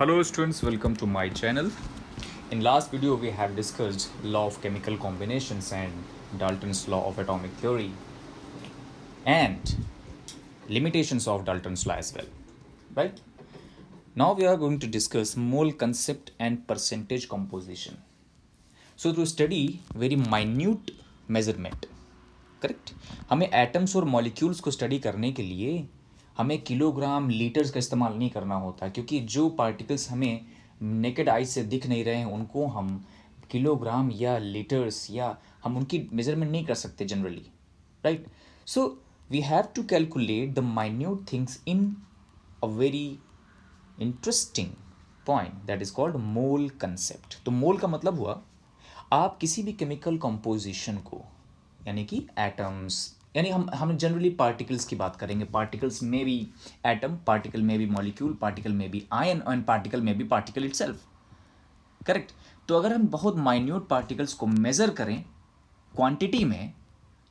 Hello students, welcome to my channel. In last video we have discussed law of chemical combinations and Dalton's law of atomic theory and limitations of Dalton's law as well, right? Now we are going to discuss mole concept and percentage composition. So to study very minute measurement, correct, हमें atoms और molecules को study करने के लिए हमें kilogram litres का इस्तेमाल नहीं करना होता, क्योंकि जो पार्टिकल्स हमें नेकेड आई से दिख नहीं रहे हैं उनको हम किलोग्राम या लीटर्स या हम उनकी मेजरमेंट नहीं कर सकते generally, right? So we have to calculate the minute things in a very interesting point that is called mole concept. तो मोल का मतलब हुआ आप किसी भी केमिकल कंपोजिशन को, यानी कि एटम्स, यानी हम जनरली पार्टिकल्स की बात करेंगे. पार्टिकल्स में भी एटम, पार्टिकल में भी मॉलिक्यूल, पार्टिकल में भी आयन एंड पार्टिकल में भी पार्टिकल इटसेल्फ, करेक्ट? तो अगर हम बहुत माइन्यूट पार्टिकल्स को मेज़र करें क्वांटिटी में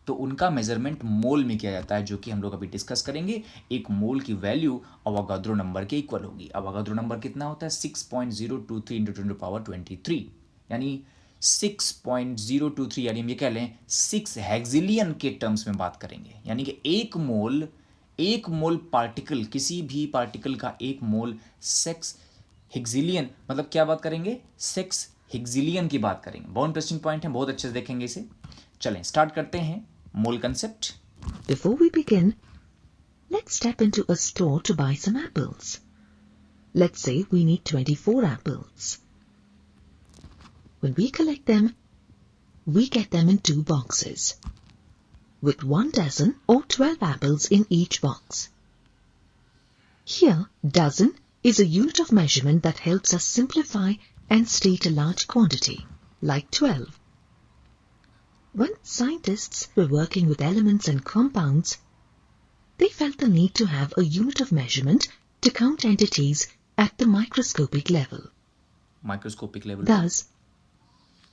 तो उनका मेजरमेंट मोल में किया जाता है, जो कि हम लोग अभी डिस्कस करेंगे. एक मोल की वैल्यू अवोगाद्रो नंबर के इक्वल होगी. अवोगाद्रो नंबर कितना होता है? 6.023 इंटू 10 टू पावर 23, यानी 6.023, यानी हम ये कह लें 6 हेक्सिलियन के टर्म्स में बात करेंगे. यानी कि एक मोल पार्टिकल, किसी भी पार्टिकल का एक मोल 6 हेक्सिलियन, मतलब क्या बात करेंगे? 6 हेक्सिलियन की बात करेंगे. बहुत इंटरेस्टिंग पॉइंट है, बहुत अच्छे से देखेंगे इसे. चलें स्टार्ट करते हैं मोल concept. Before we begin, let's step into a store to buy some apples. Let's say we need 24 apples. When we collect them, we get them in 2 boxes, with 1 dozen or 12 apples in each box. Here, dozen is a unit of measurement that helps us simplify and state a large quantity, like 12. When scientists were working with elements and compounds, they felt the need to have a unit of measurement to count entities at the microscopic level. Thus,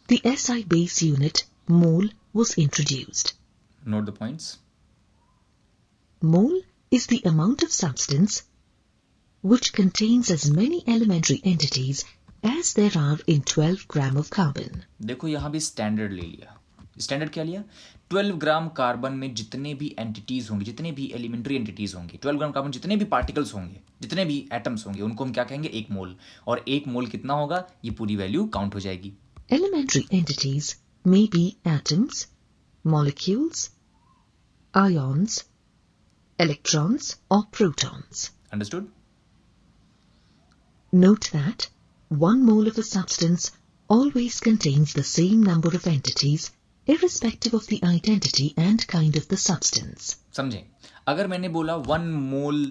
the SI base unit, mole, was introduced. Note the points. Mole is the amount of substance which contains as many elementary entities as there are in 12 gram of carbon. देखो यहाँ भी standard ले लिया. Standard क्या लिया? 12 gram carbon में जितने भी एंटिटीज होंगे, जितने भी एलिमेंट्री एंटिटीज होंगे, 12 ग्राम कार्बन जितने भी पार्टिकल्स होंगे, जितने भी एटम्स होंगे, उनको हम क्या कहेंगे? एक मोल. और एक मोल कितना होगा? ये पूरी वैल्यू काउंट हो जाएगी. Elementary entities may be atoms, molecules, ions, electrons or protons. Understood? Note that 1 mole of a substance always contains the same number of entities irrespective of the identity and kind of the substance. समझे? अगर मैंने बोला 1 मोल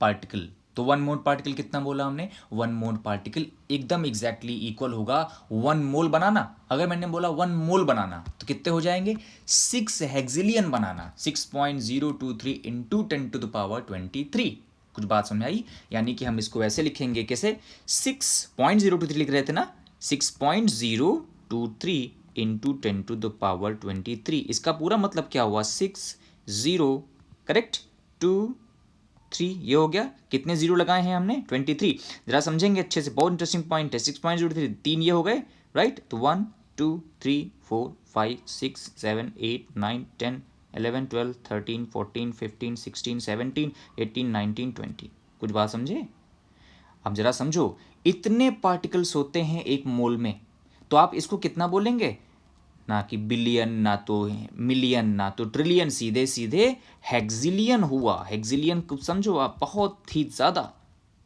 particle, तो 1 मोल particle कितना बोला हमने? 1 मोल particle एकदम exactly equal होगा 1 मोल बनाना. अगर मैंने बोला 1 मोल बनाना तो कितने हो जाएंगे? 6 हेक्सिलियन बनाना. 6.023 इंटू 10 टू द पावर 23. कुछ बात समझ आई? यानी कि हम इसको ऐसे लिखेंगे, कैसे? 6.023 लिख रहे थे ना, 6.023 इंटू 10 टू द पावर 23. इसका पूरा मतलब क्या हुआ? 6 0, करेक्ट, 2 3, ये हो गया. कितने जीरो लगाए हैं हमने? 23. जरा समझेंगे अच्छे से, बहुत इंटरेस्टिंग पॉइंट है. 6.03, 3 ये हो गए, राइट? तो 1 2 3 4 5 6 7 8 9 10 11 12 13 14 15 16 17 18 19 20. कुछ बात समझे? अब जरा समझो, इतने पार्टिकल्स होते हैं एक मोल में, तो आप इसको कितना बोलेंगे? ना कि बिलियन, ना तो मिलियन, ना तो ट्रिलियन, सीधे सीधे हेक्सिलियन हुआ. हेक्सिलियन को समझो आप, बहुत ही ज़्यादा.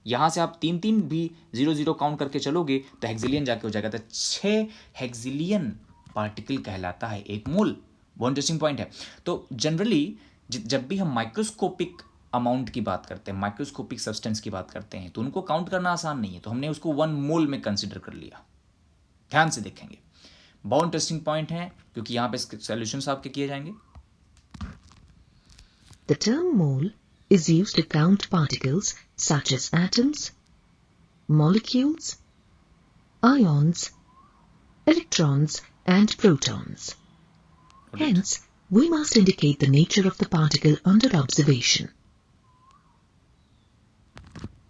यहाँ से आप 3 भी 0 काउंट करके चलोगे तो हेक्सिलियन जाके हो जाएगा. तो 6 हेक्सिलियन पार्टिकल कहलाता है एक मोल. बहुत इंटरेस्टिंग पॉइंट है. तो जनरली जब भी हम माइक्रोस्कोपिक अमाउंट की बात करते हैं, माइक्रोस्कोपिक सब्सटेंस की बात करते हैं, तो उनको काउंट करना आसान नहीं है. तो हमने उसको 1 मोल में कंसिडर कर लिया. ध्यान से देखेंगे, बहुत इंटरेस्टिंग पॉइंट है, क्योंकि यहाँ पे सॉल्यूशंस आपके किए जाएंगे. The term mole is used to count particles such as atoms, molecules, ions, electrons and protons. Hence, we must indicate the nature of the particle under observation.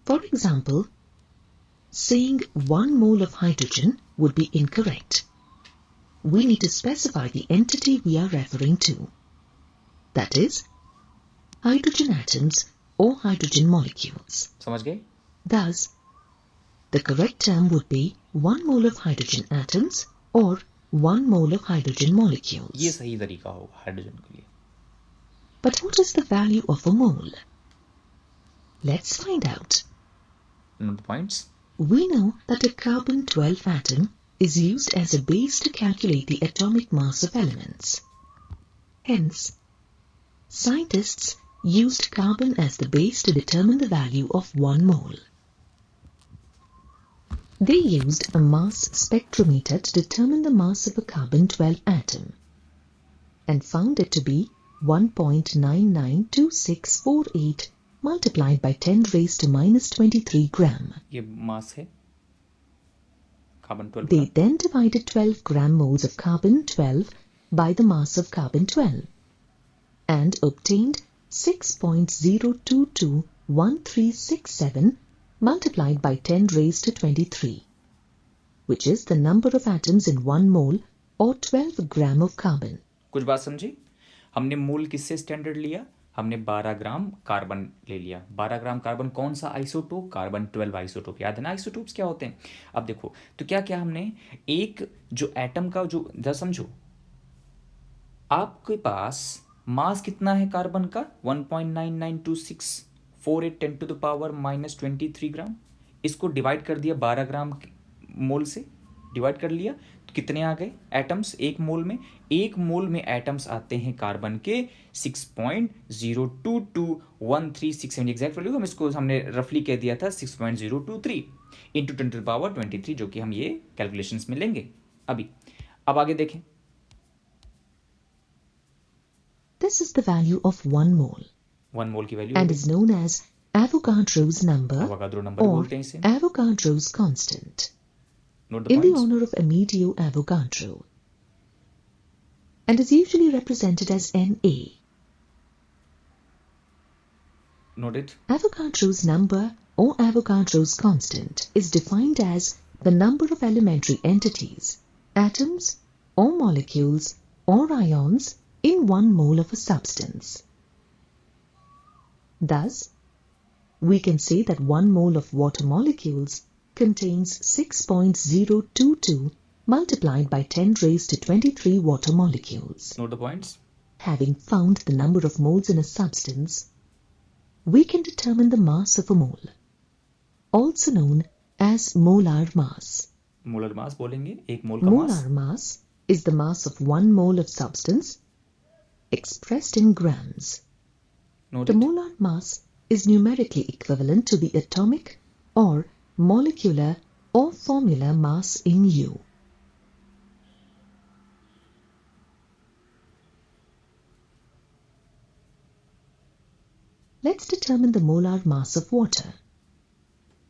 For example, saying 1 mole of hydrogen would be incorrect. We need to specify the entity we are referring to. That is, hydrogen atoms or hydrogen molecules. समझ गए? Thus, the correct term would be 1 mole of hydrogen atoms or 1 mole of hydrogen molecules. ये सही तरीका होगा hydrogen के लिए. But what is the value of a mole? Let's find out. Note the points. We know that a carbon-12 atom is used as a base to calculate the atomic mass of elements. Hence, scientists used carbon as the base to determine the value of 1 mole. They used a mass spectrometer to determine the mass of a carbon-12 atom and found it to be 1.992648 multiplied by 10 raised to minus 23 gram. ये मास है carbon-12 They then divided 12 gram moles of carbon-12 by the mass of carbon-12 and obtained 6.0221367 multiplied by 10 raised to 23, which is the number of atoms in 1 mole or 12 gram of carbon. कुछ बात समझी? हमने मोल किससे standard लिया? हमने 12 gram carbon ले लिया. 12 gram carbon कौन सा आइसोटोप? कार्बन-12 आइसोटोप. याद है ना आइसोटोप्स क्या होते हैं? अब देखो तो क्या क्या हमने एक जो एटम का जो जरा समझो, आपके पास मास कितना है कार्बन का? 1.992648 10 टू द पावर माइनस 23 ग्राम. इसको डिवाइड कर दिया 12 ग्राम मोल से, डिवाइड कर लिया तो कितने आ गए एटम्स एक मोल में? एक मोल में एटम्स आते हैं कार्बन के 6.0221367 एग्जैक्ट वैल्यू. हम इसको हमने रफली कह दिया था 6.023 इंटू 10 टू द पावर 23, जो कि हम ये कैलकुलेशंस में लेंगे अभी. अब आगे देखें. This is the value of 1 mole 1 मोल की value and is known as Avogadro's number Avogadro number or बोलते हैं इसे. Avogadro's constant Note the in the points. honor of Amedeo Avogadro and is usually represented as Na. Note it. Avogadro's number or Avogadro's constant is defined as the number of elementary entities, atoms or molecules or ions in 1 mole of a substance. Thus, we can say that 1 mole of water molecules contains 6.022 multiplied by 10 raised to 23 water molecules. Note the points. Having found the number of moles in a substance, we can determine the mass of a mole, also known as molar mass. Molar mass बोलेंगे एक मोल का मास. Molar mass is the mass of 1 mole of substance expressed in grams. Note The it. molar mass is numerically equivalent to the atomic or molecular or formular mass in U. Let's determine the molar mass of water.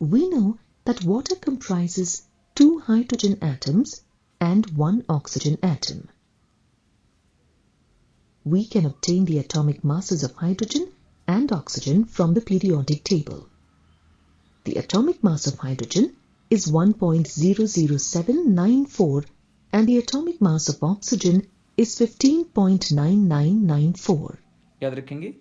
We know that water comprises 2 hydrogen atoms and 1 oxygen atom. We can obtain the atomic masses of hydrogen and oxygen from the periodic table. The atomic mass of hydrogen is 1.00794 and the atomic mass of oxygen is 15.9994. याद रखेंगे.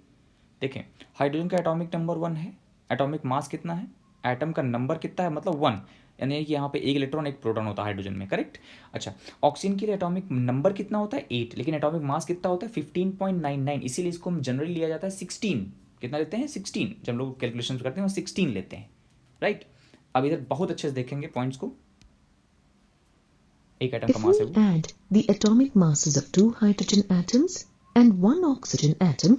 देखें hydrogen का atomic number 1 है. Atomic mass कितना है? Atom का number कितना है? मतलब 1, यानी कि यहाँ पे एक इलेक्ट्रॉन एक प्रोटॉन होता है हाइड्रोजन में. करेक्ट. अच्छा, ऑक्सीजन के लिए एटॉमिक नंबर कितना होता है? 8, लेकिन एटॉमिक मास कितना होता है? 15.99. इसीलिए इसको हम जनरली लिया जाता है 16. कितना लेते हैं? 16. जब हम लोग कैलकुलेशन करते हैं 16 लेते हैं. राइट. अब इधर बहुत अच्छे से देखेंगे पॉइंट्स को. एक एटम का If मास है we वो. add the atomic masses of 2 hydrogen atoms and 1 oxygen atom,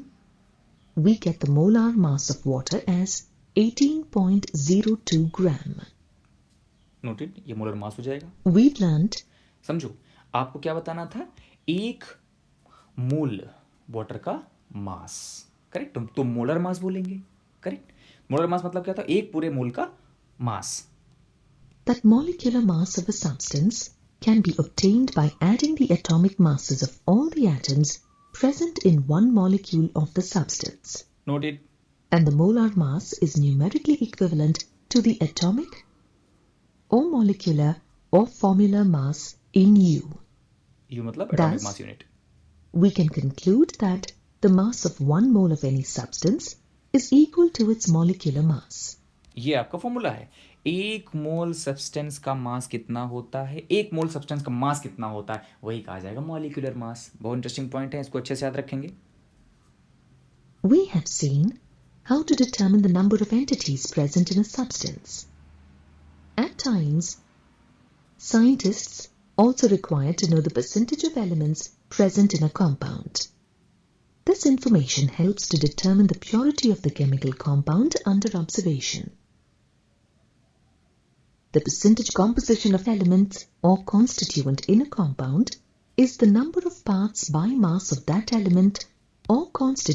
we get the molar mass of water as 18.02 gram. Noted. ये मोलर मास हो जाएगा. We've learnt समझो आपको क्या बताना था? एक मोल वाटर का मास. करेक्ट. तो मोलर मास बोलेंगे. करेक्ट. मोलर मास मतलब क्या था? एक पूरे मोल का मास. that molecular mass of a substance can be obtained by adding the atomic masses of all the atoms present in one molecule of the substance. Noted. And the molar mass is numerically equivalent to the atomic or molecular or formular mass in U. U मतलब atomic Thus, mass unit. we can conclude that the mass of 1 mole of any substance is equal to its molecular mass. ये आपका formula है. एक मोल substance का मास कितना होता है, एक मोल सब्सटेंस का मास कितना होता है, वही कहा जाएगा मॉलिक्यूलर मास. बहुत इंटरेस्टिंग पॉइंट है, इसको अच्छे से याद रखेंगे. We have seen how to determine the number of entities present in a substance. At times, scientists also require to know the percentage of elements present in a compound. This information helps to determine the purity of the chemical compound under observation. The percentage composition of elements or constituent in a compound is the number of parts by mass of that element or constituent